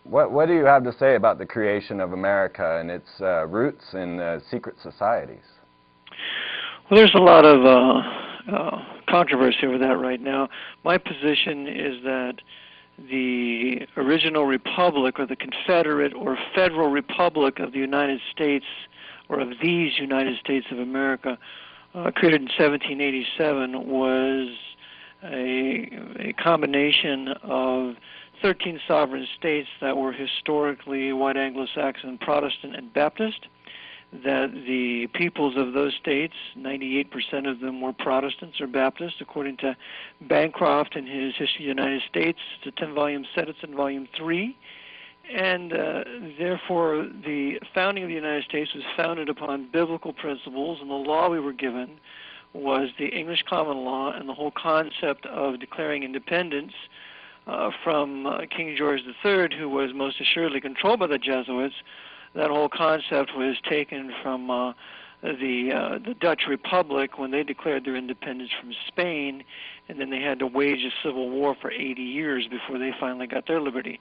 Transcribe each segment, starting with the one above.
What do you have to say about the creation of America and its roots in secret societies? Well, there's a lot of controversy over that right now. My position is that the original republic, or the Confederate or Federal Republic of the United States, or of these United States of America, created in 1787, was a combination of 13 sovereign states that were historically white Anglo-Saxon, Protestant, and Baptist, that the peoples of those states, 98% of them were Protestants or Baptists, according to Bancroft in his History of the United States. It's a 10-volume set. It's in Volume 3. And therefore, the founding of the United States was founded upon biblical principles, and the law we were given was the English common law, and the whole concept of declaring independence from King George III, who was most assuredly controlled by the Jesuits. That whole concept was taken from the Dutch Republic when they declared their independence from Spain, and then they had to wage a civil war for 80 years before they finally got their liberty.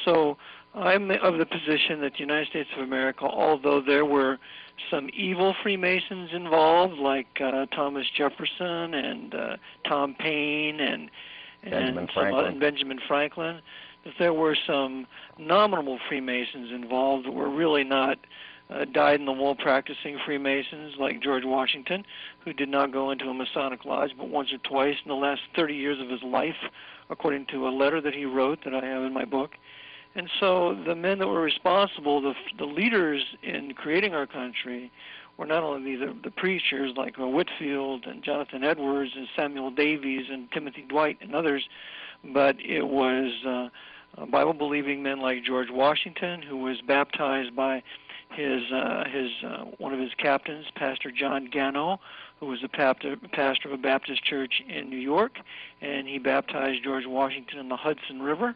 So I'm of the position that the United States of America, although there were some evil Freemasons involved, like Thomas Jefferson and Tom Paine and Benjamin Franklin, that there were some nominal Freemasons involved that were really not dyed-in-the-wool practicing Freemasons, like George Washington, who did not go into a Masonic lodge but once or twice in the last 30 years of his life, according to a letter that he wrote that I have in my book. And so the men that were responsible, the leaders in creating our country, were not only the preachers like Whitefield and Jonathan Edwards and Samuel Davies and Timothy Dwight and others, but it was Bible-believing men like George Washington, who was baptized by one of his captains, Pastor John Gano, who was a pastor of a Baptist church in New York, and he baptized George Washington in the Hudson River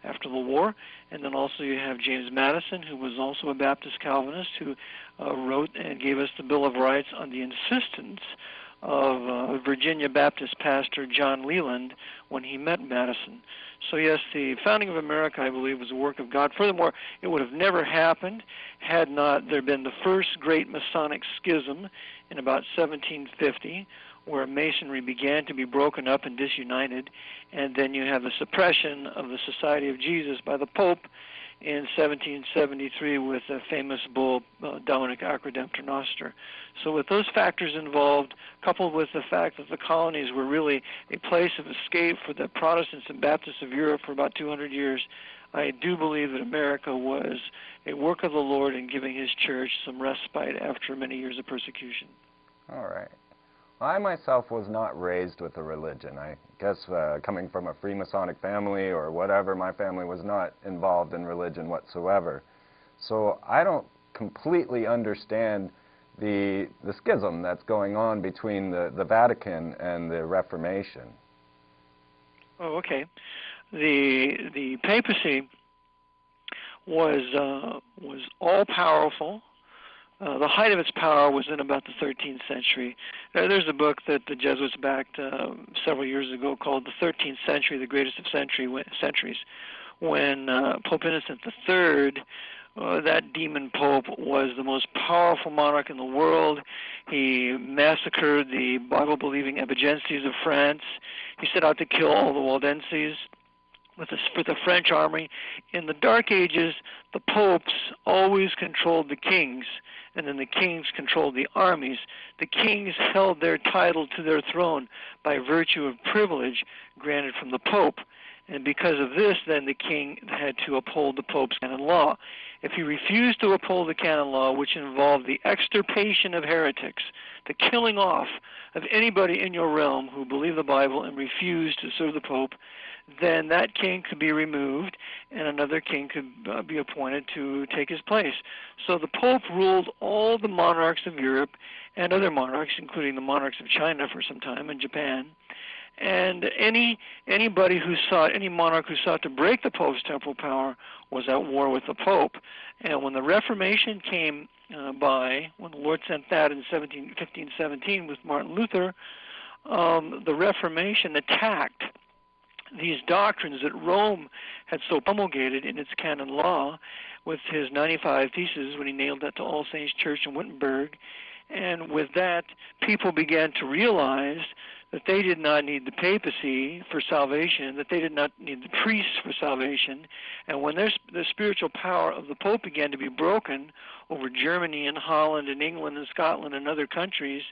after the war. And then also you have James Madison, who was also a Baptist Calvinist, who wrote and gave us the Bill of Rights on the insistence of Virginia Baptist pastor John Leland when he met Madison. So yes, the founding of America, I believe, was a work of God. Furthermore, it would have never happened had not there been the first great Masonic schism in about 1750, where Masonry began to be broken up and disunited, and then you have the suppression of the Society of Jesus by the Pope in 1773 with the famous bull Dominic Ac Redemptor Noster. So with those factors involved, coupled with the fact that the colonies were really a place of escape for the Protestants and Baptists of Europe for about 200 years, I do believe that America was a work of the Lord in giving his church some respite after many years of persecution. All right. I myself was not raised with a religion. I guess coming from a Freemasonic family or whatever, my family was not involved in religion whatsoever. So I don't completely understand the schism that's going on between the Vatican and the Reformation. Oh, okay. The papacy was all powerful. The height of its power was in about the 13th century. There's a book that the Jesuits backed several years ago called The 13th Century, the Greatest of Centuries, when Pope Innocent III, that demon pope, was the most powerful monarch in the world. He massacred the Bible-believing Ebigenses of France. He set out to kill all the Waldenses with the French army. In the Dark Ages, the popes always controlled the kings, and then the kings controlled the armies. The kings held their title to their throne by virtue of privilege granted from the pope. And because of this, then the king had to uphold the pope's canon law. If he refused to uphold the canon law, which involved the extirpation of heretics, the killing off of anybody in your realm who believed the Bible and refused to serve the pope, then that king could be removed and another king could be appointed to take his place. So the Pope ruled all the monarchs of Europe and other monarchs, including the monarchs of China for some time and Japan. And any monarch who sought to break the Pope's temporal power was at war with the Pope. And when the Reformation came when the Lord sent that in 1517 with Martin Luther, the Reformation attacked these doctrines that Rome had so promulgated in its canon law with his 95 Theses when he nailed that to All Saints Church in Wittenberg. And with that, people began to realize that they did not need the papacy for salvation, that they did not need the priests for salvation. And when the spiritual power of the Pope began to be broken over Germany and Holland and England and Scotland and other countries,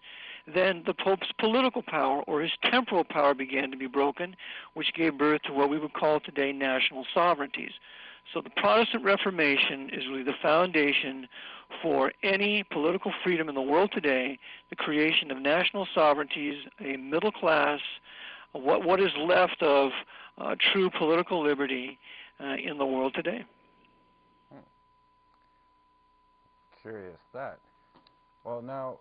then the Pope's political power or his temporal power began to be broken, which gave birth to what we would call today national sovereignties. So the Protestant Reformation is really the foundation for any political freedom in the world today, the creation of national sovereignties, a middle class, what is left of true political liberty in the world today. Curious that. Well, now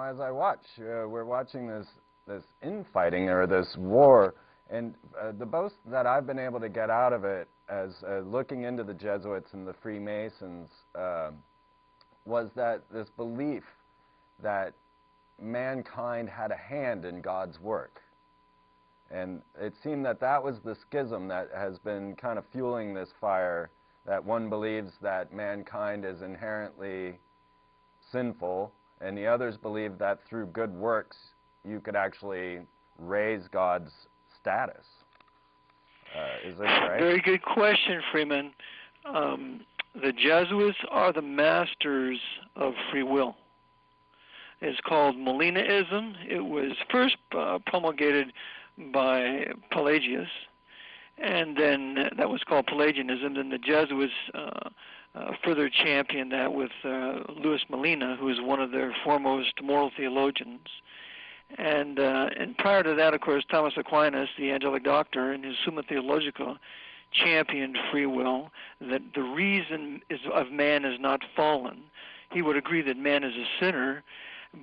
as I watch, we're watching this infighting or this war, and the most that I've been able to get out of it as looking into the Jesuits and the Freemasons was that this belief that mankind had a hand in God's work. And it seemed that that was the schism that has been kind of fueling this fire, that one believes that mankind is inherently sinful, and the others believe that through good works you could actually raise God's status. Is this right? Very good question, Freeman. The Jesuits are the masters of free will. It's called Molinaism. It was first promulgated by Pelagius, and then that was called Pelagianism. Then the Jesuits further championed that with Louis Molina, who is one of their foremost moral theologians. And prior to that, of course, Thomas Aquinas, the angelic doctor, in his Summa Theologica, championed free will, that the reason of man is not fallen. He would agree that man is a sinner,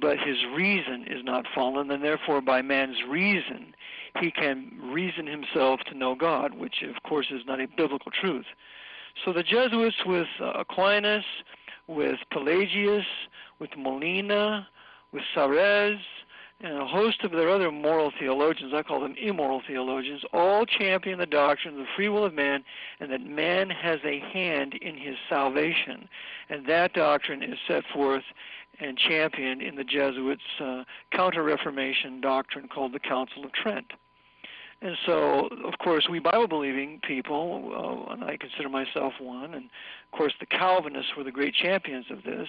but his reason is not fallen, and therefore by man's reason he can reason himself to know God, which of course is not a biblical truth. So the Jesuits with Aquinas, with Pelagius, with Molina, with Sarez, and a host of their other moral theologians, I call them immoral theologians, all champion the doctrine of the free will of man and that man has a hand in his salvation. And that doctrine is set forth and championed in the Jesuits' Counter-Reformation doctrine called the Council of Trent. And so, of course, we Bible-believing people, and I consider myself one, and of course the Calvinists were the great champions of this,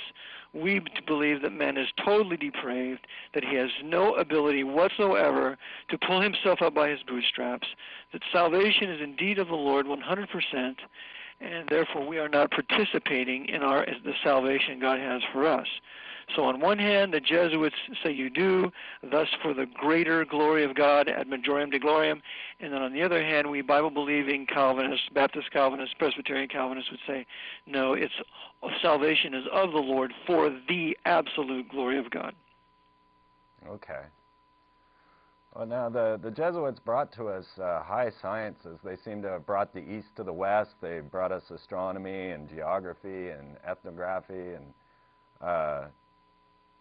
we believe that man is totally depraved, that he has no ability whatsoever to pull himself up by his bootstraps, that salvation is indeed of the Lord 100%, and therefore we are not participating in the salvation God has for us. So on one hand, the Jesuits say you do, thus for the greater glory of God, ad majorem Dei gloriam. And then on the other hand, we Bible-believing Calvinists, Baptist Calvinists, Presbyterian Calvinists would say, no, salvation is of the Lord for the absolute glory of God. Okay. Well, now the Jesuits brought to us high sciences. They seem to have brought the East to the West. They brought us astronomy and geography and ethnography and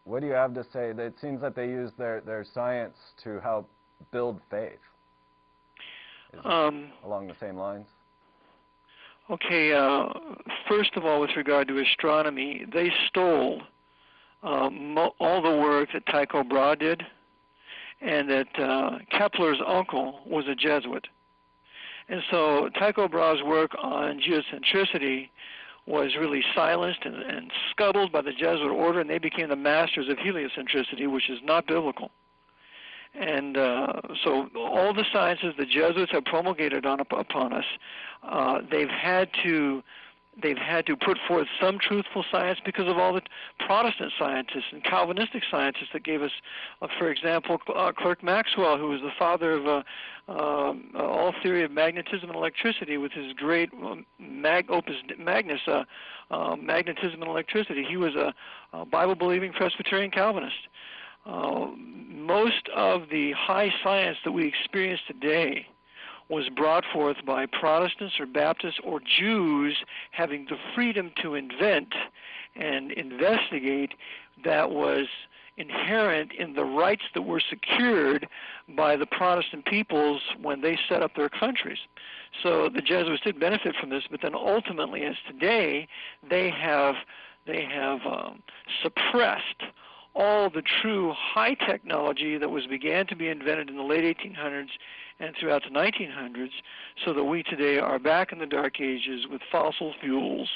what do you have to say? It seems that they use their science to help build faith. Is it along the same lines? Okay, first of all, with regard to astronomy, they stole all the work that Tycho Brahe did, and that Kepler's uncle was a Jesuit. And so Tycho Brahe's work on geocentricity was really silenced and scuttled by the Jesuit order, and they became the masters of heliocentricity, which is not biblical. And so all the sciences the Jesuits have promulgated upon us, they've had to put forth some truthful science because of all the Protestant scientists and Calvinistic scientists that gave us, for example, Clerk Maxwell, who was the father of all theory of magnetism and electricity with his great Opus Magnus, magnetism and electricity. He was a Bible-believing Presbyterian Calvinist. Most of the high science that we experience today was brought forth by Protestants or Baptists or Jews having the freedom to invent and investigate that was inherent in the rights that were secured by the Protestant peoples when they set up their countries. So the Jesuits did benefit from this, but then ultimately, as today, they have suppressed all the true high technology that began to be invented in the late 1800s and throughout the 1900s, so that we today are back in the dark ages with fossil fuels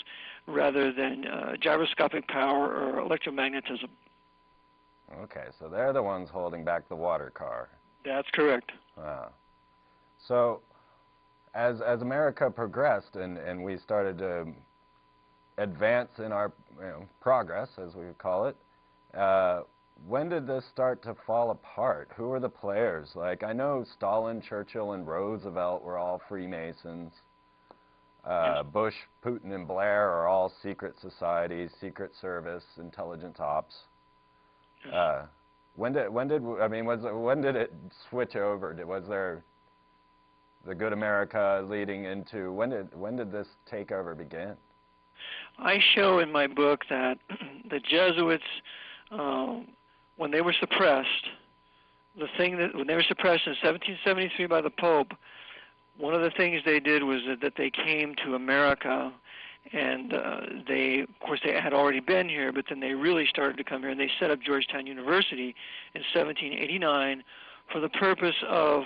rather than gyroscopic power or electromagnetism. Okay, so they're the ones holding back the water car. That's correct. Wow. So as America progressed and we started to advance in our progress, as we would call it, when did this start to fall apart? Who were the players? Like, I know Stalin, Churchill, and Roosevelt were all Freemasons. Yes. Bush, Putin, and Blair are all secret societies, secret service, intelligence ops. Yes. When did it switch over? Was there the good America leading into, when did this takeover begin? I show in my book that the Jesuits, when they were suppressed, when they were suppressed in 1773 by the Pope, one of the things they did was that they came to America, and of course, they had already been here, but then they really started to come here, and they set up Georgetown University in 1789 for the purpose of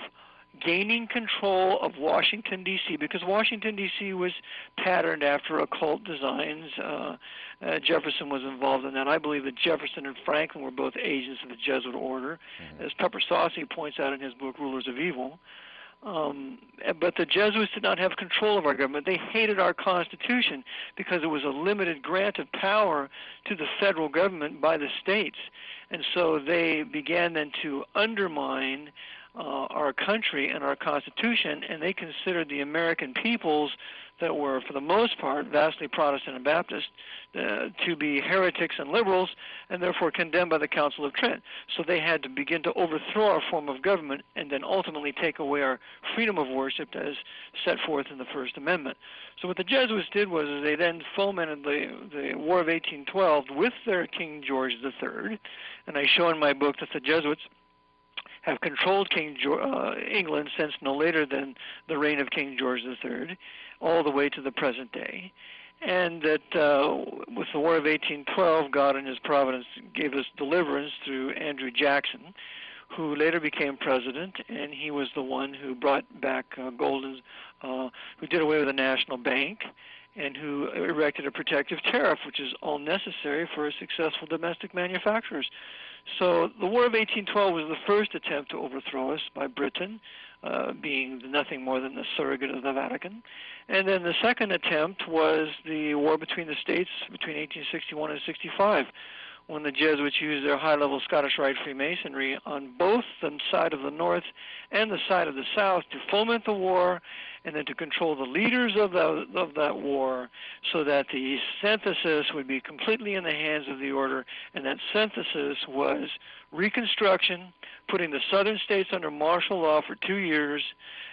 gaining control of Washington, D.C., because Washington, D.C. was patterned after occult designs. Jefferson was involved in that. I believe that Jefferson and Franklin were both agents of the Jesuit order, as Pepper Saucy points out in his book, Rulers of Evil. But the Jesuits did not have control of our government. They hated our Constitution because it was a limited grant of power to the federal government by the states. And so they began then to undermine our country and our Constitution, and they considered the American peoples that were, for the most part, vastly Protestant and Baptist, to be heretics and liberals, and therefore condemned by the Council of Trent. So they had to begin to overthrow our form of government and then ultimately take away our freedom of worship as set forth in the First Amendment. So what the Jesuits did was they then fomented the War of 1812 with their King George III, and I show in my book that the Jesuits have controlled England since no later than the reign of King George III, all the way to the present day. And that with the War of 1812, God in his providence gave us deliverance through Andrew Jackson, who later became president, and he was the one who brought back who did away with the national bank, and who erected a protective tariff, which is all necessary for successful domestic manufacturers. So the War of 1812 was the first attempt to overthrow us by Britain, being nothing more than the surrogate of the Vatican. And then the second attempt was the war between the states between 1861 and 65, when the Jesuits used their high-level Scottish Rite Freemasonry on both the side of the North and the side of the South to foment the war and then to control the leaders of that war, so that the synthesis would be completely in the hands of the order, and that synthesis was Reconstruction, putting the southern states under martial law for 2 years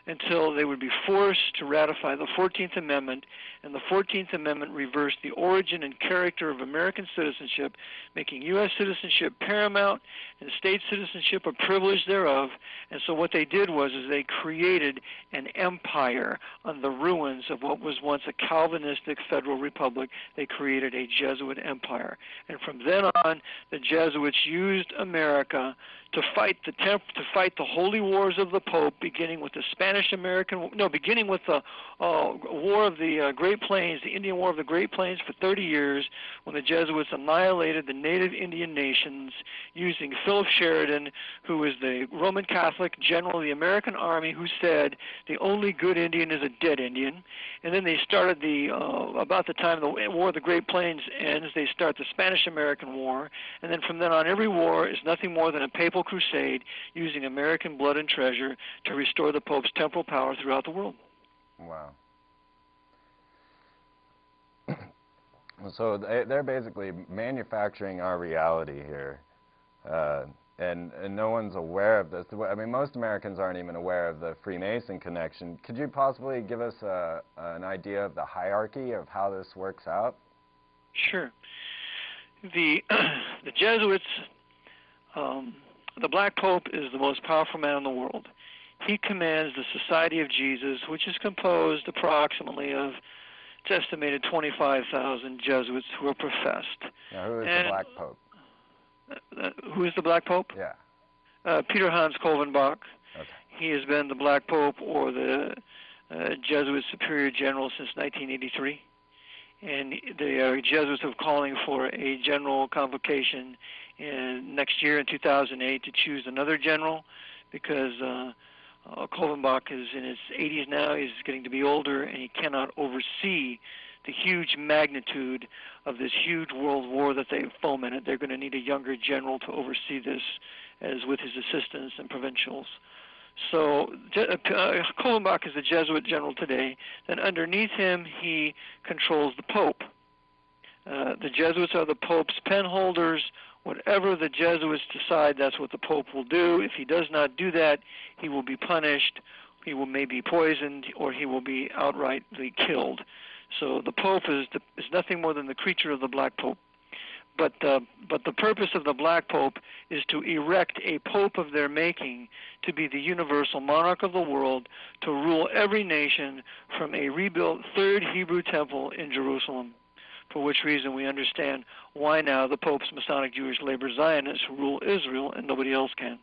until they would be forced to ratify the 14th Amendment, and the 14th Amendment reversed the origin and character of American citizenship, making U.S. citizenship paramount and state citizenship a privilege thereof. And so what they did was they created an empire on the ruins of what was once a Calvinistic federal republic. They created a Jesuit empire. And from then on, the Jesuits used America to fight the holy wars of the Pope, beginning with the beginning with the War of the Great Plains, the Indian War of the Great Plains for 30 years, when the Jesuits annihilated the native Indian nations using Philip Sheridan, who was the Roman Catholic general of the American Army, who said the only good Indian is a dead Indian. And then they started about the time the War of the Great Plains ends, they start the Spanish-American War, and then from then on, every war is nothing more than a papal crusade using American blood and treasure to restore the Pope's temporal power throughout the world. Wow. So they're basically manufacturing our reality here, and no one's aware of this. I mean, most Americans aren't even aware of the Freemason connection. Could you possibly give us an idea of the hierarchy of how this works out? Sure. The Jesuits the Black Pope is the most powerful man in the world. He commands the Society of Jesus, which is composed approximately of, it's estimated, 25,000 Jesuits who are professed. Now, who is the Black Pope? Who is the Black Pope? Yeah. Peter Hans Kolvenbach. Okay. He has been the Black Pope, or the Jesuit Superior General, since 1983. And the Jesuits are calling for a general convocation next year in 2008 to choose another general, because Kolvenbach is in his 80s now. He's getting to be older, and he cannot oversee the huge magnitude of this huge world war that they've fomented. They're going to need a younger general to oversee this, as with his assistants and provincials. So Kolvenbach is the Jesuit general today. Then underneath him, he controls the Pope. The Jesuits are the Pope's penholders. Whatever the Jesuits decide, that's what the Pope will do. If he does not do that, he will be punished. He will maybe poisoned, or he will be outrightly killed. So the Pope is nothing more than the creature of the Black Pope. But the purpose of the Black Pope is to erect a Pope of their making, to be the universal monarch of the world, to rule every nation from a rebuilt third Hebrew temple in Jerusalem. For which reason we understand why now the Pope's Masonic Jewish Labor Zionists rule Israel and nobody else can.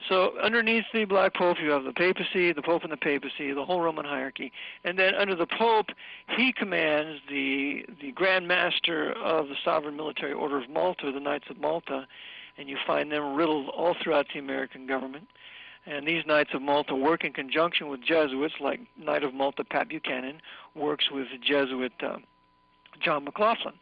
So underneath the Black Pope, you have the papacy, the Pope and the papacy, the whole Roman hierarchy. And then under the Pope, he commands the Grand Master of the Sovereign Military Order of Malta, the Knights of Malta, and you find them riddled all throughout the American government. And these Knights of Malta work in conjunction with Jesuits, like Knight of Malta Pat Buchanan works with the Jesuit John McLaughlin.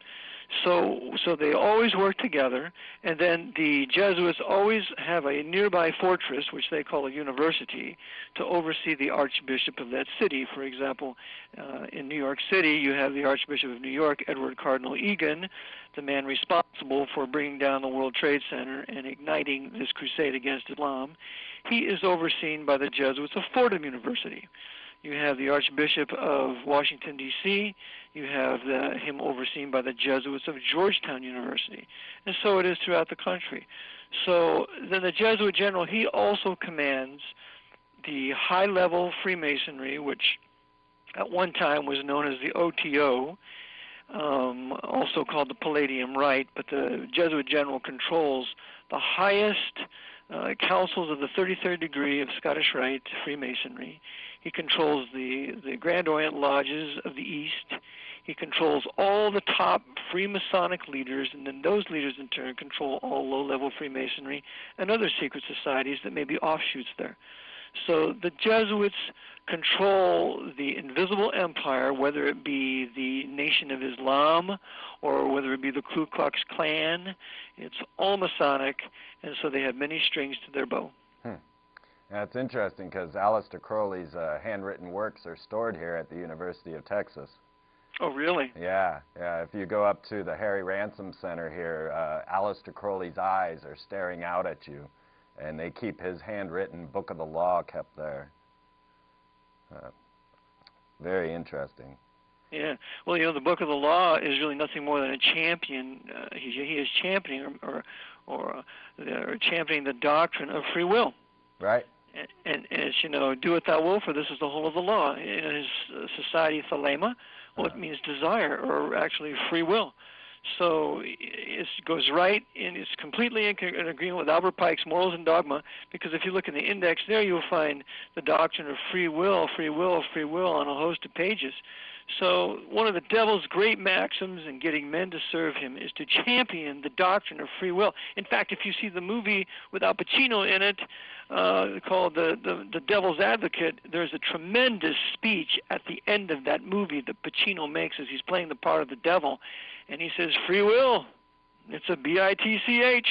So they always work together, and then the Jesuits always have a nearby fortress, which they call a university, to oversee the Archbishop of that city. For example, in New York City, you have the Archbishop of New York, Edward Cardinal Egan, the man responsible for bringing down the World Trade Center and igniting this crusade against Islam. He is overseen by the Jesuits of Fordham University. You have the Archbishop of Washington, D.C. You have him overseen by the Jesuits of Georgetown University. And so it is throughout the country. So then the Jesuit general, he also commands the high-level Freemasonry, which at one time was known as the OTO, also called the Palladium Rite, but the Jesuit general controls the highest councils of the 33rd degree of Scottish Rite, Freemasonry. He controls the Grand Orient Lodges of the East. He controls all the top Freemasonic leaders, and then those leaders in turn control all low-level Freemasonry and other secret societies that may be offshoots there. So the Jesuits control the invisible empire, whether it be the Nation of Islam or whether it be the Ku Klux Klan. It's all Masonic, and so they have many strings to their bow. Now, it's interesting because Aleister Crowley's handwritten works are stored here at the University of Texas. Oh, really? Yeah. If you go up to the Harry Ransom Center here, Aleister Crowley's eyes are staring out at you, and they keep his handwritten Book of the Law kept there. Very interesting. Yeah. Well, the Book of the Law is really nothing more than a champion. He is championing or championing the doctrine of free will. Right. And it's, do what thou wilt, for this is the whole of the law. In his society, thelema, it means desire, or actually free will. So it goes right, and it's completely in agreement with Albert Pike's Morals and Dogma, because if you look in the index there, you'll find the doctrine of free will on a host of pages. So one of the devil's great maxims in getting men to serve him is to champion the doctrine of free will. In fact, if you see the movie with Al Pacino in it, called the Devil's Advocate, there's a tremendous speech at the end of that movie that Pacino makes as he's playing the part of the devil. And he says, free will, it's a B-I-T-C-H.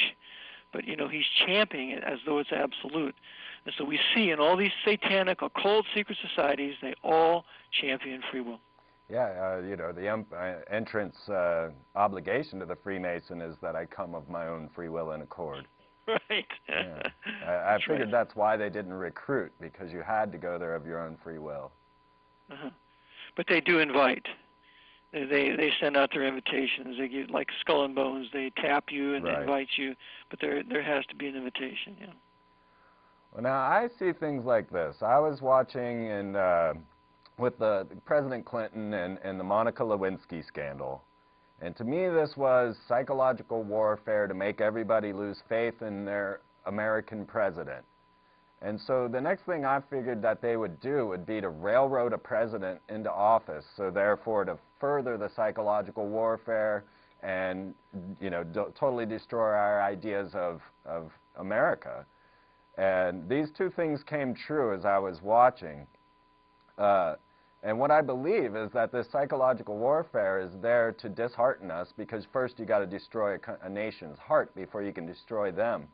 But, he's championing it as though it's absolute. And so we see in all these satanic, occult, secret societies, they all champion free will. Yeah, the entrance obligation to the Freemason is that I come of my own free will and accord. Right. Yeah. I figured that's why they didn't recruit, because you had to go there of your own free will. But they do invite. They send out their invitations. They give, like Skull and Bones, they tap you and Right. invite you, but there has to be an invitation. Yeah. Well, now I see things like this. I was watching with the President Clinton and the Monica Lewinsky scandal, and to me this was psychological warfare to make everybody lose faith in their American president. And so the next thing I figured that they would do would be to railroad a president into office, so therefore to further the psychological warfare and, you know, totally destroy our ideas of America. And these two things came true as I was watching. And what I believe is that this psychological warfare is there to dishearten us, because first you got to destroy a nation's heart before you can destroy them.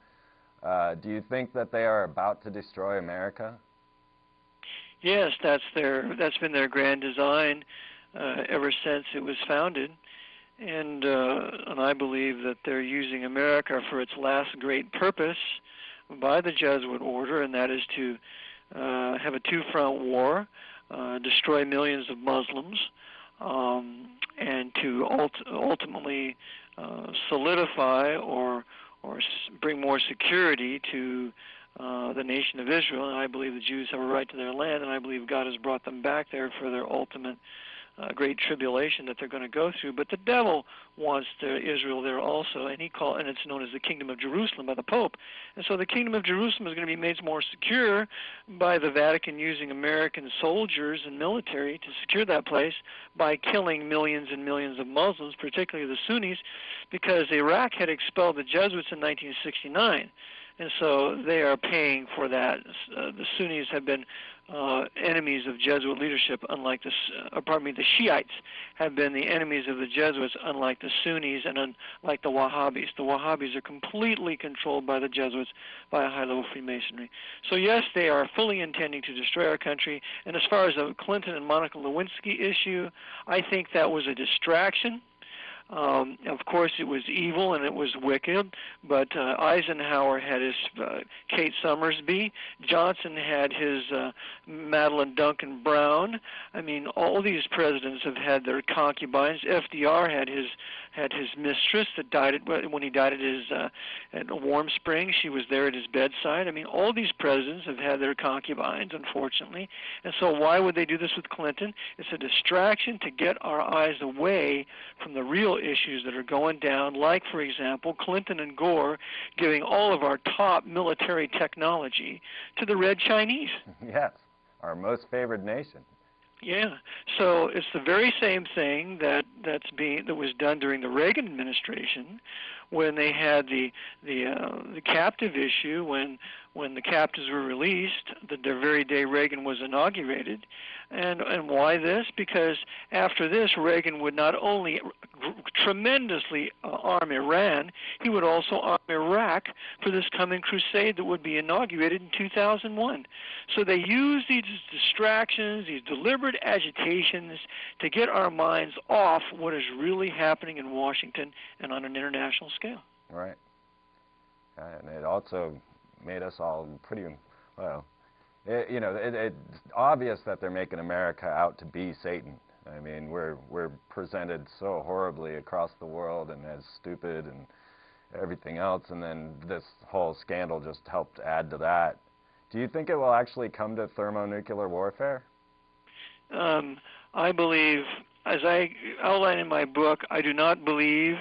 Do you think that they are about to destroy America? Yes, that's been their grand design ever since it was founded, and I believe that they're using America for its last great purpose by the Jesuit order, and that is to have a two-front war, destroy millions of Muslims, and to ultimately solidify or bring more security to the nation of Israel. And I believe the Jews have a right to their land, and I believe God has brought them back there for their ultimate great tribulation that they're going to go through. But the devil wants Israel there also, and it's known as the Kingdom of Jerusalem by the Pope. And so the Kingdom of Jerusalem is going to be made more secure by the Vatican using American soldiers and military to secure that place by killing millions and millions of Muslims, particularly the Sunnis, because Iraq had expelled the Jesuits in 1969. And so they are paying for that. The Sunnis have been enemies of Jesuit leadership, unlike the Shiites have been the enemies of the Jesuits, unlike the Sunnis and unlike the Wahhabis. The Wahhabis are completely controlled by the Jesuits, by a high-level Freemasonry. So yes, they are fully intending to destroy our country. And as far as the Clinton and Monica Lewinsky issue, I think that was a distraction. Of course, it was evil and it was wicked, but Eisenhower had his Kate Summersby. Johnson had his Madeline Duncan Brown. I mean, all these presidents have had their concubines. FDR had his mistress that died when he died at Warm Springs. She was there at his bedside. I mean, all these presidents have had their concubines, unfortunately. And so why would they do this with Clinton? It's a distraction to get our eyes away from the real issues that are going down, like, for example, Clinton and Gore giving all of our top military technology to the Red Chinese. Yes, our most favored nation. Yeah, so it's the very same thing that was done during the Reagan administration, when they had the captive issue, when the captives were released, the very day Reagan was inaugurated. And why this? Because after this, Reagan would not only tremendously arm Iran, he would also arm Iraq for this coming crusade that would be inaugurated in 2001. So they use these distractions, these deliberate agitations, to get our minds off what is really happening in Washington and on an international scale. Right. And it also made us all pretty, well, it's obvious that they're making America out to be Satan. I mean, we're presented so horribly across the world and as stupid and everything else, and then this whole scandal just helped add to that. Do you think it will actually come to thermonuclear warfare? I believe, as I outline in my book, I do not believe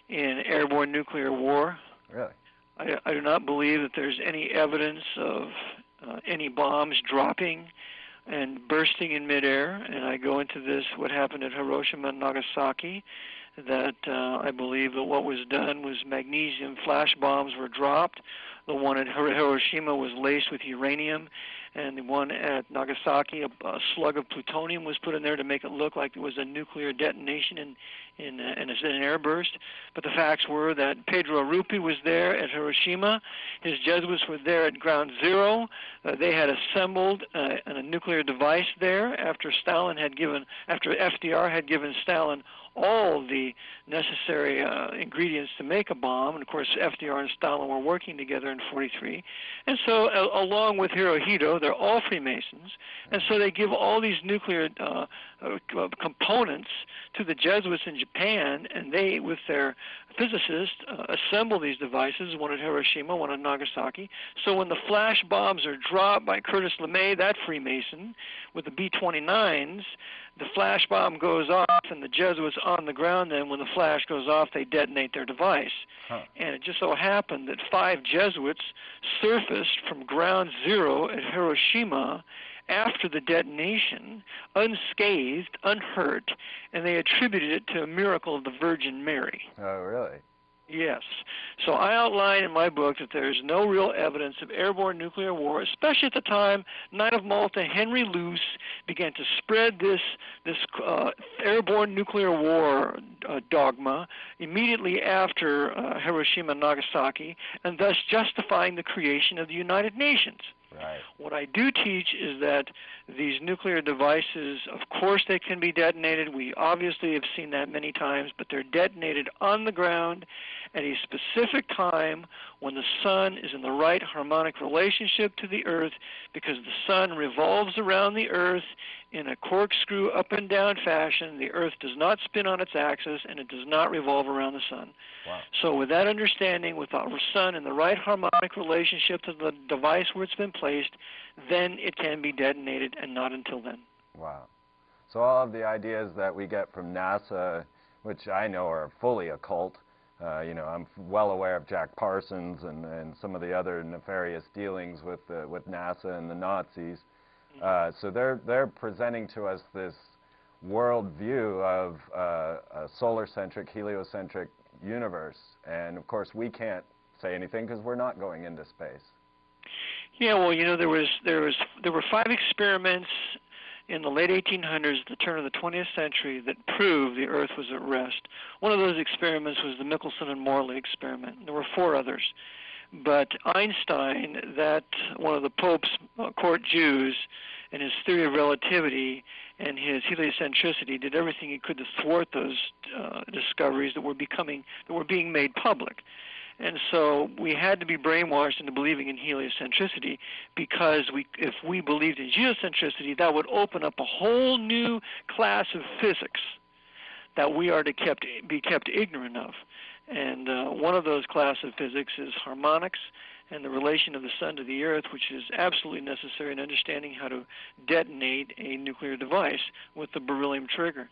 in airborne nuclear war. Really? I do not believe that there's any evidence of any bombs dropping and bursting in midair. And I go into this, what happened at Hiroshima and Nagasaki, that I believe that what was done was magnesium flash bombs were dropped. The one at Hiroshima was laced with uranium, and the one at Nagasaki, a slug of plutonium was put in there to make it look like it was a nuclear detonation in an airburst. But the facts were that Pedro Rupi was there at Hiroshima. His Jesuits were there at Ground Zero. They had assembled a nuclear device there after FDR had given Stalin all the necessary ingredients to make a bomb. And of course, FDR and Stalin were working together in '43. And so, along with Hirohito, they're all Freemasons. And so they give all these nuclear components to the Jesuits in Japan, and they, with their physicists, assemble these devices, one at Hiroshima, one at Nagasaki. So when the flash bombs are dropped by Curtis LeMay, that Freemason, with the B-29s, the flash bomb goes off, and the Jesuits on the ground, then when the flash goes off, they detonate their device. And it just so happened that 5 Jesuits surfaced from ground zero at Hiroshima after the detonation, unscathed, unhurt, and they attributed it to a miracle of the Virgin Mary. Oh, really? Yes. So I outline in my book that there's no real evidence of airborne nuclear war, especially at the time Knight of Malta Henry Luce began to spread this airborne nuclear war dogma immediately after Hiroshima and Nagasaki, and thus justifying the creation of the United Nations. Right. What I do teach is that these nuclear devices, of course they can be detonated. We obviously have seen that many times, but they're detonated on the ground at a specific time when the sun is in the right harmonic relationship to the earth, because the sun revolves around the earth in a corkscrew up and down fashion. The earth does not spin on its axis, and it does not revolve around the sun. Wow. So with that understanding, with our sun in the right harmonic relationship to the device where it's been placed, then it can be detonated, and not until then. Wow. So all of the ideas that we get from NASA, which I know are fully occult, I'm well aware of Jack Parsons and some of the other nefarious dealings with NASA and the Nazis. So they're presenting to us this world view of a solar-centric, heliocentric universe, and of course we can't say anything because we're not going into space. Yeah, well, there were 5 experiments in the late 1800s, the turn of the 20th century, that proved the Earth was at rest. One of those experiments was the Michelson and Morley experiment. There were 4 others. But Einstein, one of the Pope's court Jews, and his theory of relativity and his heliocentricity, did everything he could to thwart those discoveries that were being made public. And so we had to be brainwashed into believing in heliocentricity, because if we believed in geocentricity, that would open up a whole new class of physics that we are to be kept ignorant of. And one of those class of physics is harmonics and the relation of the sun to the earth, which is absolutely necessary in understanding how to detonate a nuclear device with the beryllium trigger.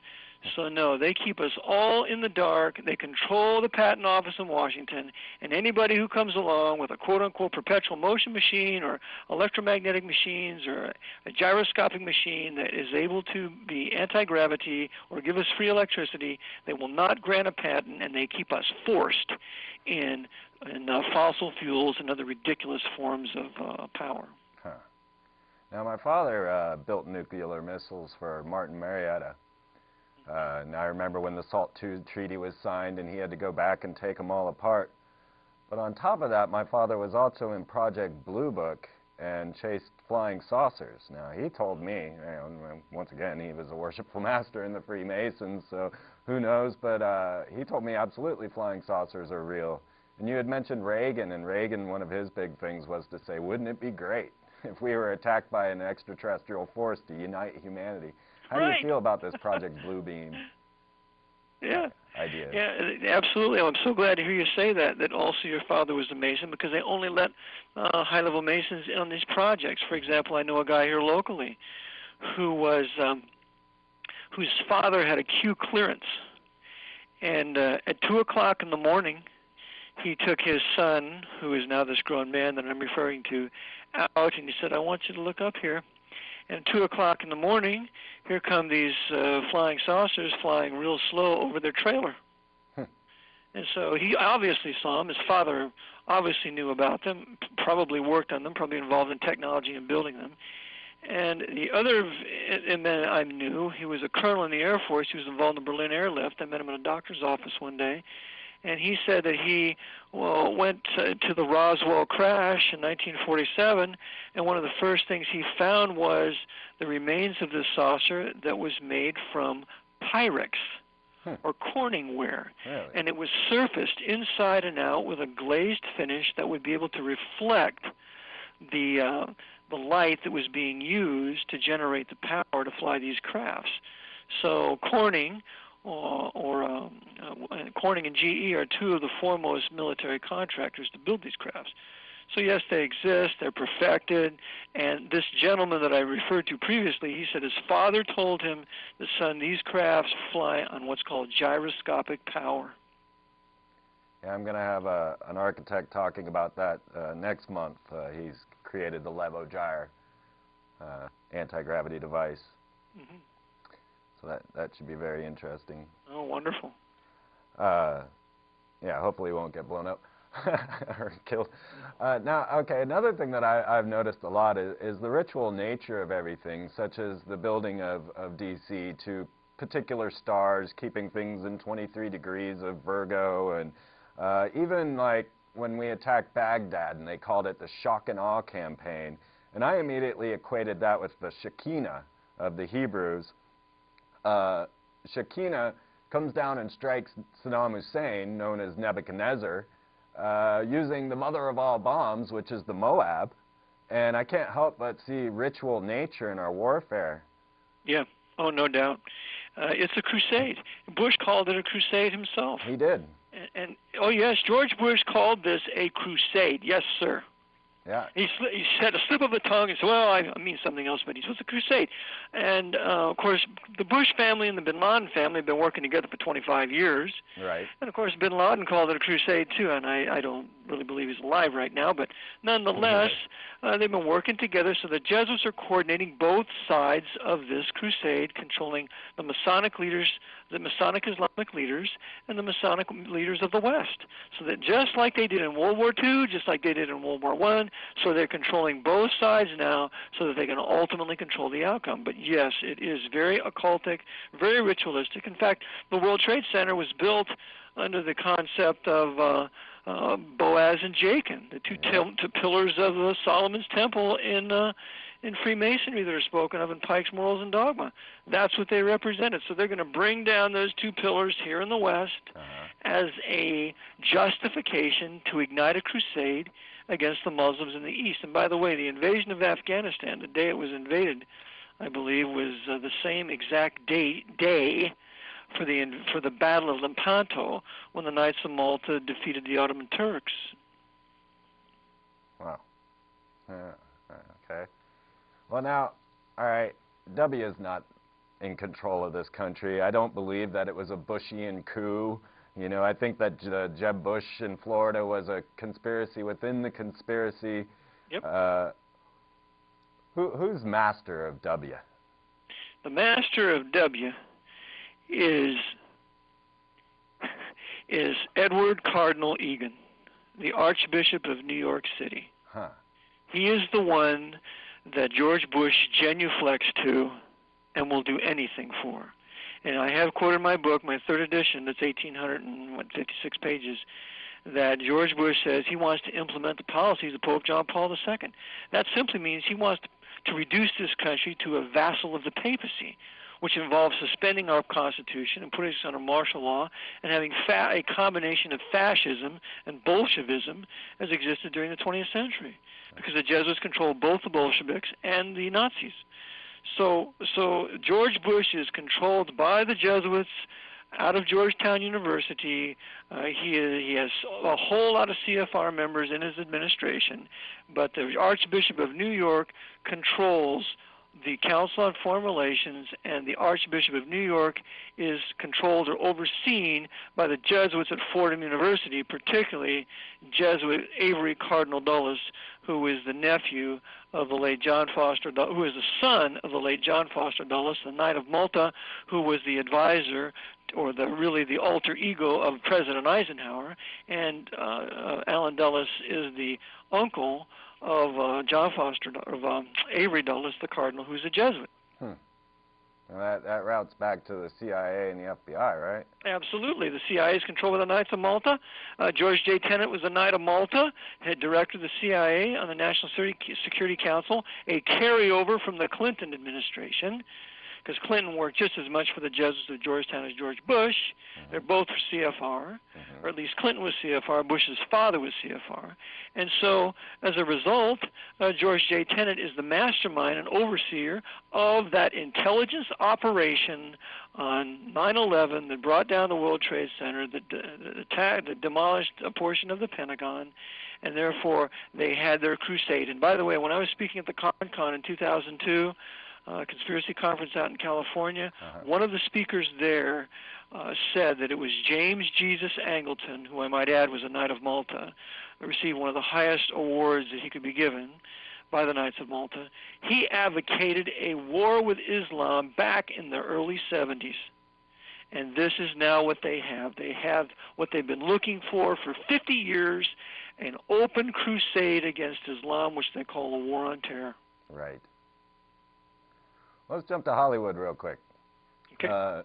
So no, they keep us all in the dark. They control the patent office in Washington, and anybody who comes along with a quote-unquote perpetual motion machine or electromagnetic machines or a gyroscopic machine that is able to be anti-gravity or give us free electricity, they will not grant a patent, and they keep us forced in fossil fuels and other ridiculous forms of power. Huh. Now, my father built nuclear missiles for Martin Marietta. And I remember when the SALT II treaty was signed and he had to go back and take them all apart. But on top of that, my father was also in Project Blue Book and chased flying saucers. Now, he told me, once again, he was a worshipful master in the Freemasons, so who knows, but he told me absolutely flying saucers are real. And you had mentioned Reagan, and Reagan, one of his big things was to say, wouldn't it be great if we were attacked by an extraterrestrial force to unite humanity? How do you feel about this Project Blue Beam idea? Yeah, absolutely. I'm so glad to hear you say that also your father was a Mason, because they only let high-level Masons in on these projects. For example, I know a guy here locally whose father had a Q clearance. And at 2 o'clock in the morning, he took his son, who is now this grown man that I'm referring to, out, and he said, I want you to look up here. And at 2 o'clock in the morning, here come these flying saucers flying real slow over their trailer. And so he obviously saw them. His father obviously knew about them, probably worked on them, probably involved in technology and building them. And the other man I knew, he was a colonel in the Air Force. He was involved in the Berlin airlift. I met him in a doctor's office one day. And he said that he went to the Roswell crash in 1947, and one of the first things he found was the remains of this saucer that was made from Pyrex. or Corning ware. Really? And it was surfaced inside and out with a glazed finish that would be able to reflect the light that was being used to generate the power to fly these crafts. So Corning Corning and GE are two of the foremost military contractors to build these crafts. So yes, they exist, they're perfected, and this gentleman that I referred to previously, he said his father told him, the son, these crafts fly on what's called gyroscopic power. Yeah, I'm going to have an architect talking about that next month. He's created the Levo Gyre anti-gravity device. Mm-hmm. So that should be very interesting. Oh, wonderful. Yeah, hopefully he won't get blown up or killed. Now, okay, another thing that I've noticed a lot is the ritual nature of everything, such as the building of DC to particular stars, keeping things in 23 degrees of Virgo, and even like when we attacked Baghdad and they called it the shock and awe campaign. And I immediately equated that with the Shekinah of the Hebrews. Shekinah comes down and strikes Saddam Hussein, known as Nebuchadnezzar, using the mother of all bombs, which is the Moab. And I can't help but see ritual nature in our warfare. Yeah, oh, no doubt. It's a crusade. Bush called it a crusade himself. He did. And oh, yes, George Bush called this a crusade. Yes, sir. Yeah. He said a slip of the tongue and said, well, I mean something else, but he said it's a crusade. And, of course, the Bush family and the bin Laden family have been working together for 25 years. Right. And, of course, bin Laden called it a crusade, too, and I don't really believe he's alive right now. But nonetheless, they've been working together, so the Jesuits are coordinating both sides of this crusade, controlling the Masonic leaders, the Masonic Islamic leaders, and the Masonic leaders of the West. So that just like they did in World War II, just like they did in World War I, so they're controlling both sides now so that they can ultimately control the outcome. But yes, it is very occultic, very ritualistic. In fact, the World Trade Center was built under the concept of Boaz and Jachin, the two pillars of Solomon's Temple in Freemasonry that are spoken of in Pike's Morals and Dogma. That's what they represented. So they're going to bring down those two pillars here in the West as a justification to ignite a crusade against the Muslims in the East. And by the way, the invasion of Afghanistan, the day it was invaded, I believe, was the same exact day for the Battle of Lepanto, when the Knights of Malta defeated the Ottoman Turks. Wow. Okay. Well, now, all right, W is not in control of this country. I don't believe that it was a Bushian coup. You know, I think that Jeb Bush in Florida was a conspiracy within the conspiracy. Yep. Who's master of W? The master of W is Edward Cardinal Egan, the Archbishop of New York City. Huh. He is the one that George Bush genuflects to and will do anything for. And I have quoted my book, my third edition, that's 1,856 pages, that George Bush says he wants to implement the policies of Pope John Paul II. That simply means he wants to reduce this country to a vassal of the papacy, which involves suspending our Constitution and putting us under martial law and having a combination of fascism and Bolshevism as existed during the 20th century, because the Jesuits controlled both the Bolsheviks and the Nazis. So George Bush is controlled by the Jesuits out of Georgetown University. He has a whole lot of CFR members in his administration, but the Archbishop of New York controls the Council on Foreign Relations, and the Archbishop of New York is controlled or overseen by the Jesuits at Fordham University, particularly Jesuit Avery Cardinal Dulles, who is the nephew of the late John Foster Dulles, who is the son of the late John Foster Dulles, the Knight of Malta, who was the advisor or really the alter ego of President Eisenhower, and Alan Dulles is the uncle of John Foster, of Avery Dulles, the cardinal, who's a Jesuit. Well, that routes back to the CIA and the FBI, right? Absolutely. The CIA is controlled by the Knights of Malta. George J. Tenet was the Knight of Malta, head director of the CIA on the National Security Council, a carryover from the Clinton administration, because Clinton worked just as much for the Jesuits of Georgetown as George Bush. They're both CFR, or at least Clinton was CFR, Bush's father was CFR. And so, as a result, George J. Tenet is the mastermind and overseer of that intelligence operation on 9/11 that brought down the World Trade Center, that demolished a portion of the Pentagon, and therefore they had their crusade. And by the way, when I was speaking at the Con in 2002, conspiracy conference out in California, one of the speakers there said that it was James Jesus Angleton, who I might add was a Knight of Malta, received one of the highest awards that he could be given by the Knights of Malta. He advocated a war with Islam back in the early 70s. And this is now what they have. They have what they've been looking for 50 years, an open crusade against Islam, which they call a war on terror. Right. Let's jump to Hollywood real quick. Okay.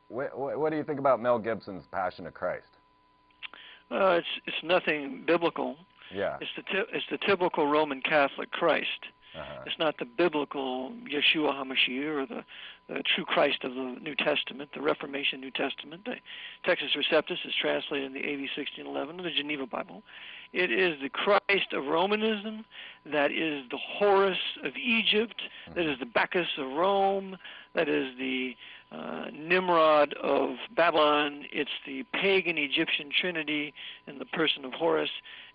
What do you think about Mel Gibson's Passion of Christ? It's nothing biblical. Yeah. It's the typical Roman Catholic Christ. It's not the biblical Yeshua HaMashiach or the true Christ of the New Testament, the Reformation New Testament. The Textus Receptus is translated in the AV 1611 of the Geneva Bible. It is the Christ of Romanism, that is the Horus of Egypt, that is the Bacchus of Rome, that is the Nimrod of Babylon. It's the pagan Egyptian trinity in the person of Horus,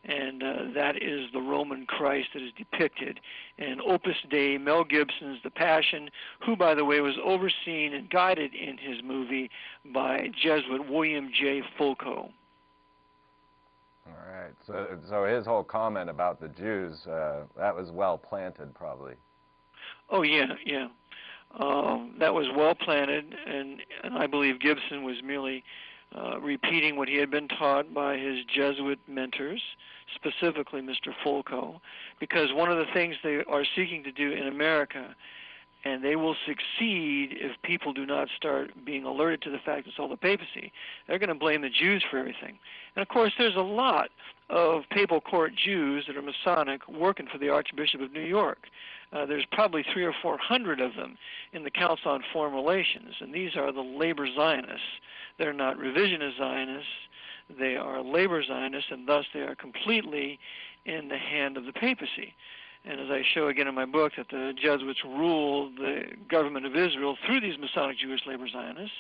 and that is the Roman Christ that is depicted. And Opus Dei, Mel Gibson's The Passion, who, by the way, was overseen and guided in his movie by Jesuit William J. Fulco. All right. So his whole comment about the Jews, that was well planted, probably. Oh, yeah. That was well planted, and I believe Gibson was merely repeating what he had been taught by his Jesuit mentors, specifically Mr. Fulco, because one of the things they are seeking to do in America, and they will succeed if people do not start being alerted to the fact it's all the papacy, they're going to blame the Jews for everything. And of course, there's a lot of papal court Jews that are Masonic working for the Archbishop of New York. There's probably 300 or 400 of them in the Council on Foreign Relations, and these are the labor Zionists. They're not revisionist Zionists. They are labor Zionists, and thus they are completely in the hand of the papacy. And as I show again in my book, that the Jesuits rule the government of Israel through these Masonic Jewish labor Zionists.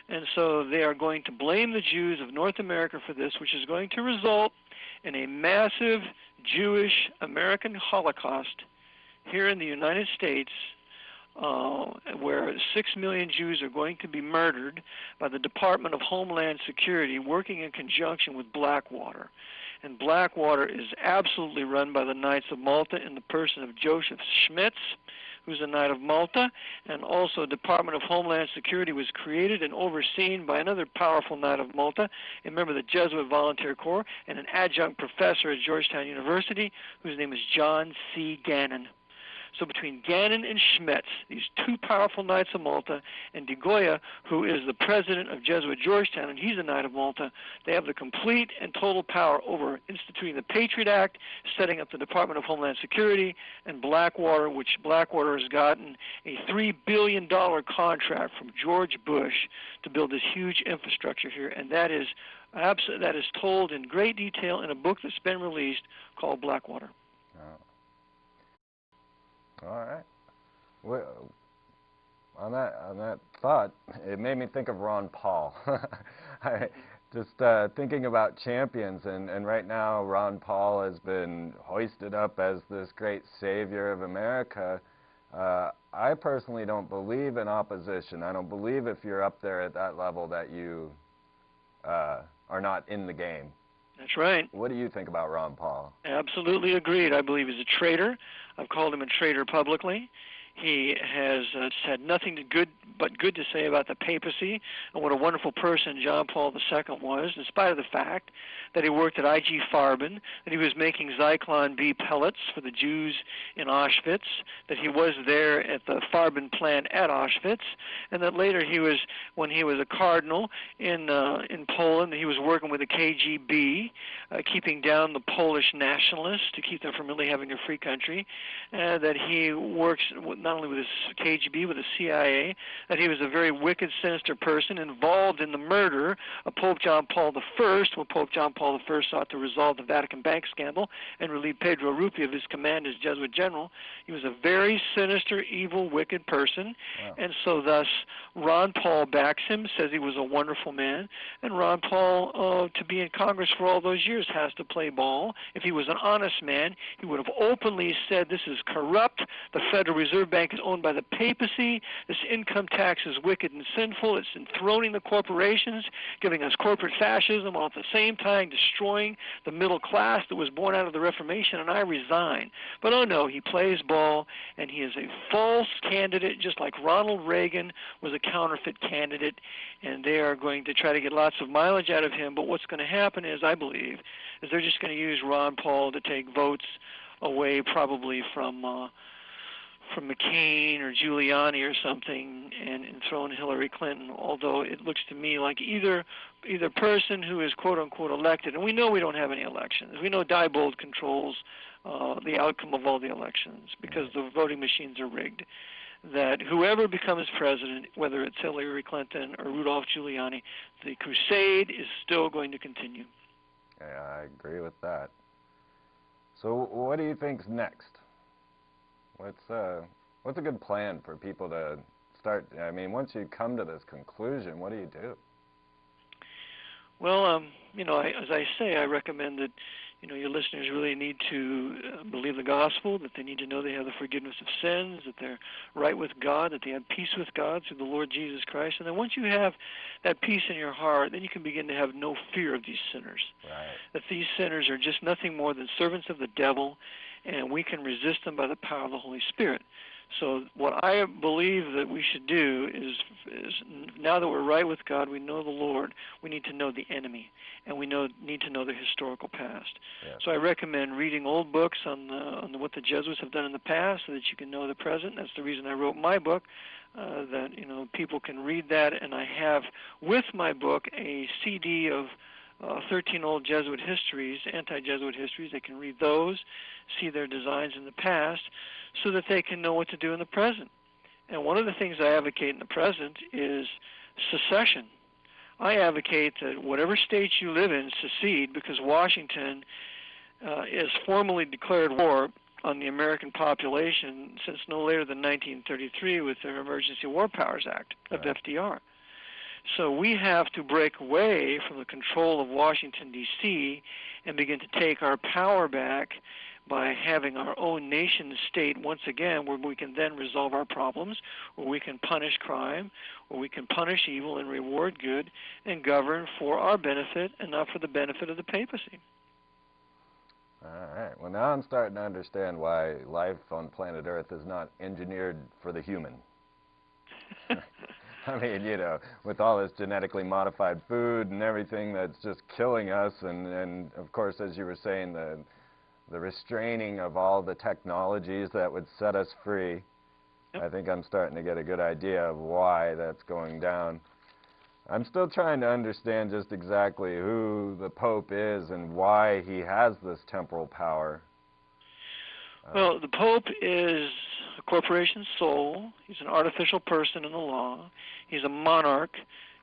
And so they are going to blame the Jews of North America for this, which is going to result in a massive Jewish American Holocaust here in the United States, where 6 million Jews are going to be murdered by the Department of Homeland Security working in conjunction with Blackwater. And Blackwater is absolutely run by the Knights of Malta in the person of Joseph Schmitz, who's a Knight of Malta, and also Department of Homeland Security was created and overseen by another powerful Knight of Malta, a member of the Jesuit Volunteer Corps, and an adjunct professor at Georgetown University, whose name is John C. Gannon. So between Gannon and Schmitz, these two powerful Knights of Malta, and De Goya, who is the president of Jesuit Georgetown, and he's a Knight of Malta, they have the complete and total power over instituting the Patriot Act, setting up the Department of Homeland Security, and Blackwater, which Blackwater has gotten a $3 billion contract from George Bush to build this huge infrastructure here, and that is told in great detail in a book that's been released called Blackwater. All right. Well, on that thought, it made me think of Ron Paul. Thinking about champions, and right now Ron Paul has been hoisted up as this great savior of America. I personally don't believe in opposition. I don't believe if you're up there at that level that you are not in the game. That's right. What do you think about Ron Paul? Absolutely agreed. I believe he's a traitor. I've called him a traitor publicly. He has had nothing but good to say about the papacy and what a wonderful person John Paul II was, in spite of the fact that he worked at IG Farben, that he was making Zyklon B pellets for the Jews in Auschwitz, that he was there at the Farben plant at Auschwitz, and that later when he was a cardinal in Poland, he was working with the KGB, keeping down the Polish nationalists to keep them from really having a free country, that he works not only with the KGB, with the CIA, that he was a very wicked, sinister person involved in the murder of Pope John Paul I when Pope John Paul I sought to resolve the Vatican bank scandal and relieve Pedro Rupi of his command as Jesuit general. He was a very sinister, evil, wicked person, Wow. and so thus Ron Paul backs him, says he was a wonderful man, and Ron Paul, to be in Congress for all those years, has to play ball. If he was an honest man, he would have openly said this is corrupt, the Federal Reserve Bank is owned by the papacy, this income tax is wicked and sinful, it's enthroning the corporations, giving us corporate fascism, while at the same time destroying the middle class that was born out of the Reformation, and I resign. But oh no, he plays ball, and he is a false candidate, just like Ronald Reagan was a counterfeit candidate, and they are going to try to get lots of mileage out of him. But what's going to happen is, I believe, is they're just going to use Ron Paul to take votes away probably from McCain or Giuliani or something, and throw in Hillary Clinton, although it looks to me like either person who is quote-unquote elected, and we know we don't have any elections. We know Diebold controls the outcome of all the elections because the voting machines are rigged, that whoever becomes president, whether it's Hillary Clinton or Rudolph Giuliani, the crusade is still going to continue. Yeah, I agree with that. So what do you think's next? What's a good plan for people to start? I mean, once you come to this conclusion, what do you do? Well, as I say, I recommend that, your listeners really need to believe the gospel, that they need to know they have the forgiveness of sins, that they're right with God, that they have peace with God through the Lord Jesus Christ. And then once you have that peace in your heart, then you can begin to have no fear of these sinners. Right. That these sinners are just nothing more than servants of the devil, and we can resist them by the power of the Holy Spirit. So what I believe that we should do is now that we're right with God, we know the Lord, we need to know the enemy, and we need to know the historical past. Yes. So I recommend reading old books on what the Jesuits have done in the past so that you can know the present. That's the reason I wrote my book, that people can read that, and I have with my book a CD of 13 old Jesuit histories, anti-Jesuit histories. They can read those, see their designs in the past, so that they can know what to do in the present. And one of the things I advocate in the present is secession. I advocate that whatever state you live in, secede, because Washington has formally declared war on the American population since no later than 1933 with their Emergency War Powers Act of FDR. So we have to break away from the control of Washington, D.C., and begin to take our power back by having our own nation state once again, where we can then resolve our problems, where we can punish crime, where we can punish evil and reward good, and govern for our benefit and not for the benefit of the papacy. All right. Well, now I'm starting to understand why life on planet Earth is not engineered for the human. I mean, with all this genetically modified food and everything that's just killing us, and of course, as you were saying, the restraining of all the technologies that would set us free. Yep. I think I'm starting to get a good idea of why that's going down. I'm still trying to understand just exactly who the Pope is and why he has this temporal power. Well, the Pope is a corporation soul. He's an artificial person in the law. He's a monarch,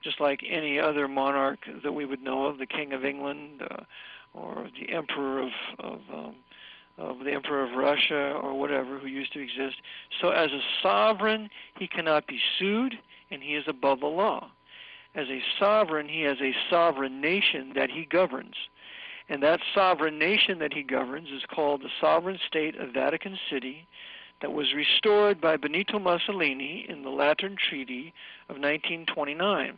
just like any other monarch that we would know of, the King of England or the Emperor the Emperor of Russia or whatever who used to exist. So as a sovereign, he cannot be sued, and he is above the law. As a sovereign, he has a sovereign nation that he governs. And that sovereign nation that he governs is called the Sovereign State of Vatican City, that was restored by Benito Mussolini in the Lateran Treaty of 1929.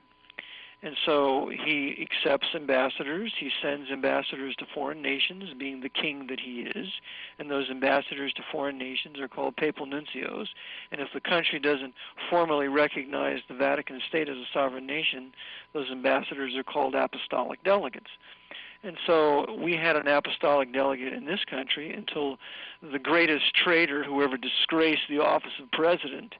And so he accepts ambassadors. He sends ambassadors to foreign nations, being the king that he is. And those ambassadors to foreign nations are called papal nuncios. And if the country doesn't formally recognize the Vatican State as a sovereign nation, those ambassadors are called apostolic delegates. And so we had an apostolic delegate in this country until the greatest traitor who ever disgraced the office of president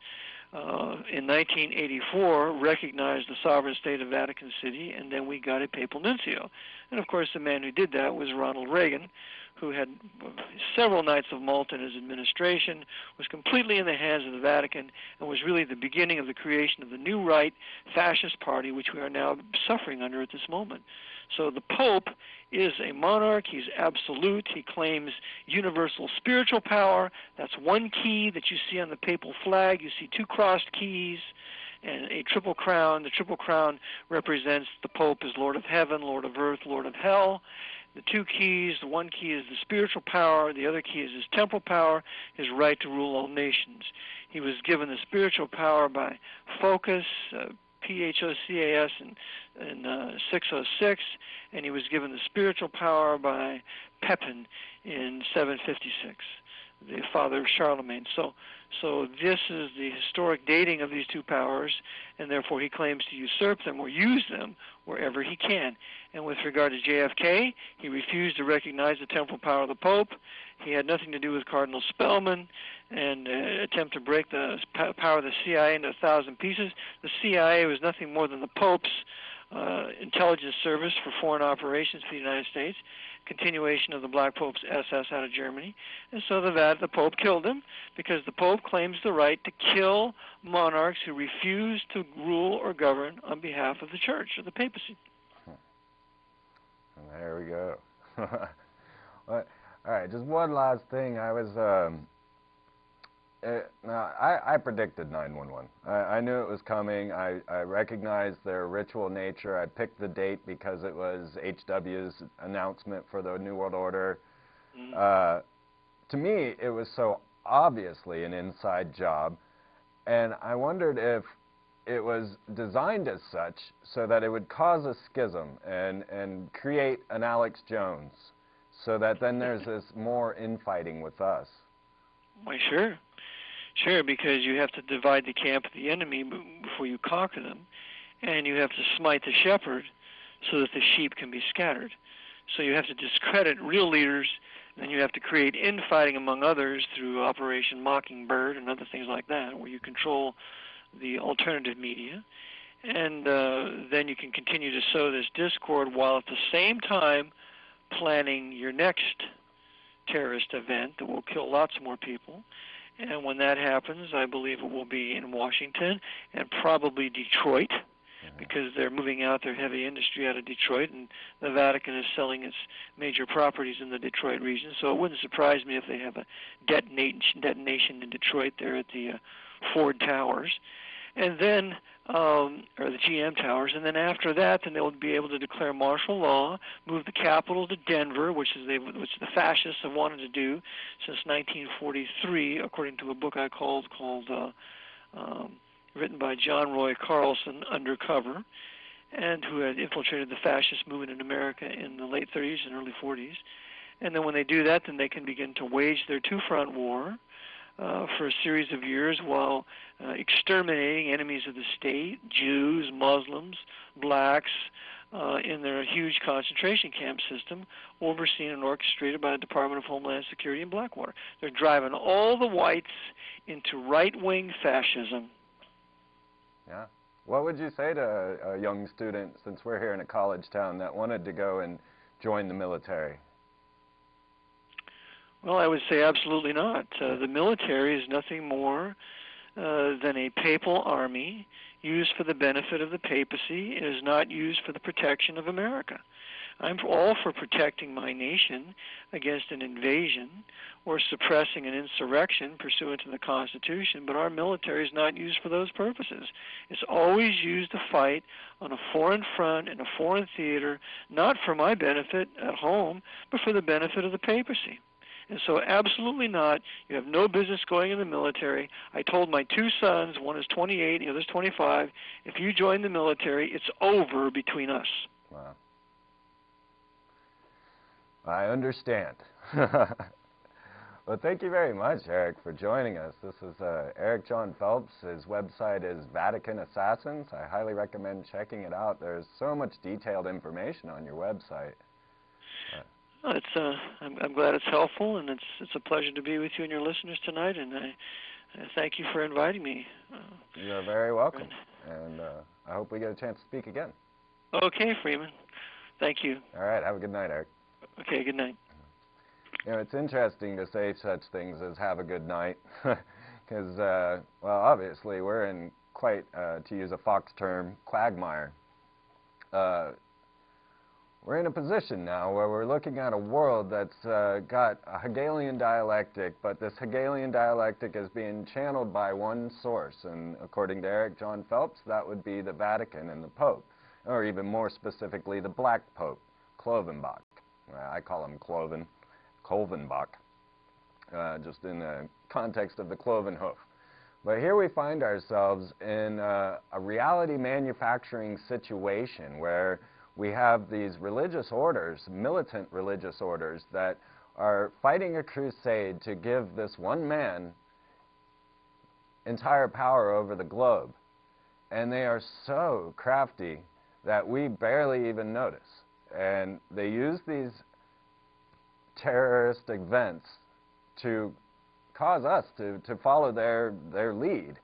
in 1984 recognized the sovereign state of Vatican City, and then we got a papal nuncio. And of course the man who did that was Ronald Reagan, who had several nights of malt in his administration, was completely in the hands of the Vatican, and was really the beginning of the creation of the new right fascist party, which we are now suffering under at this moment. So the Pope is a monarch. He's absolute. He claims universal spiritual power. That's one key that you see on the papal flag. You see two crossed keys and a triple crown. The triple crown represents the Pope as Lord of Heaven, Lord of Earth, Lord of Hell. The two keys, the one key is the spiritual power, the other key is his temporal power, his right to rule all nations. He was given the spiritual power by Focus, PHOCAS in 606, and he was given the spiritual power by Pepin in 756, the father of Charlemagne. So this is the historic dating of these two powers, and therefore he claims to usurp them or use them wherever he can. And with regard to JFK, he refused to recognize the temporal power of the Pope. He had nothing to do with Cardinal Spellman and attempt to break the power of the CIA into 1,000 pieces. The CIA was nothing more than the Pope's intelligence service for foreign operations for the United States, continuation of the Black Pope's SS out of Germany. And so the Pope killed him because the Pope claims the right to kill monarchs who refuse to rule or govern on behalf of the Church or the papacy. And there we go. All right, just one last thing. I was I predicted 9/11. I knew it was coming. I recognized their ritual nature. I picked the date because it was HW's announcement for the New World Order. To me, it was so obviously an inside job, and I wondered if it was designed as such so that it would cause a schism and create an Alex Jones, so that then there's this more infighting with us. Why, sure. Sure, because you have to divide the camp of the enemy before you conquer them, and you have to smite the shepherd so that the sheep can be scattered. So you have to discredit real leaders, and then you have to create infighting among others through Operation Mockingbird and other things like that, where you control the alternative media. And then you can continue to sow this discord while at the same time planning your next terrorist event that will kill lots more people. And when that happens, I believe it will be in Washington and probably Detroit, because they're moving out their heavy industry out of Detroit, and the Vatican is selling its major properties in the Detroit region. So it wouldn't surprise me if they have a detonation in Detroit there at the Ford Towers, and then or the GM Towers, and then after that, then they'll be able to declare martial law, move the capital to Denver, which the fascists have wanted to do since 1943, according to a book I called written by John Roy Carlson, Undercover, and who had infiltrated the fascist movement in America in the late 30s and early 40s. And then when they do that, then they can begin to wage their two-front war for a series of years while exterminating enemies of the state, Jews, Muslims, blacks, in their huge concentration camp system overseen and orchestrated by the Department of Homeland Security in Blackwater. They're driving all the whites into right-wing fascism. Yeah. What would you say to a young student, since we're here in a college town, that wanted to go and join the military? Well, I would say absolutely not. The military is nothing more than a papal army used for the benefit of the papacy. It is not used for the protection of America. I'm all for protecting my nation against an invasion or suppressing an insurrection pursuant to the Constitution, but our military is not used for those purposes. It's always used to fight on a foreign front in a foreign theater, not for my benefit at home, but for the benefit of the papacy. And so absolutely not. You have no business going in the military. I told my two sons, one is 28, the other is 25, if you join the military, it's over between us. Wow. I understand. Well, thank you very much, Eric, for joining us. This is Eric John Phelps. His website is Vatican Assassins. I highly recommend checking it out. There's so much detailed information on your website. I'm glad it's helpful, and it's a pleasure to be with you and your listeners tonight, and I thank you for inviting me. You're very welcome, and I hope we get a chance to speak again. Okay, Freeman. Thank you. All right, have a good night, Eric. Okay, good night. You know, it's interesting to say such things as have a good night, because, well, obviously we're in quite, to use a Fox term, quagmire. We're in a position now where we're looking at a world that's got a Hegelian dialectic, but this Hegelian dialectic is being channeled by one source, and according to JON Phelps, that would be the Vatican and the Pope, or even more specifically, the Black Pope, Clovenbach. I call him Clovenbach, just in the context of the cloven hoof. But here we find ourselves in a reality manufacturing situation where we have these religious orders, militant religious orders, that are fighting a crusade to give this one man entire power over the globe. And they are so crafty that we barely even notice. And they use these terrorist events to cause us to follow their lead.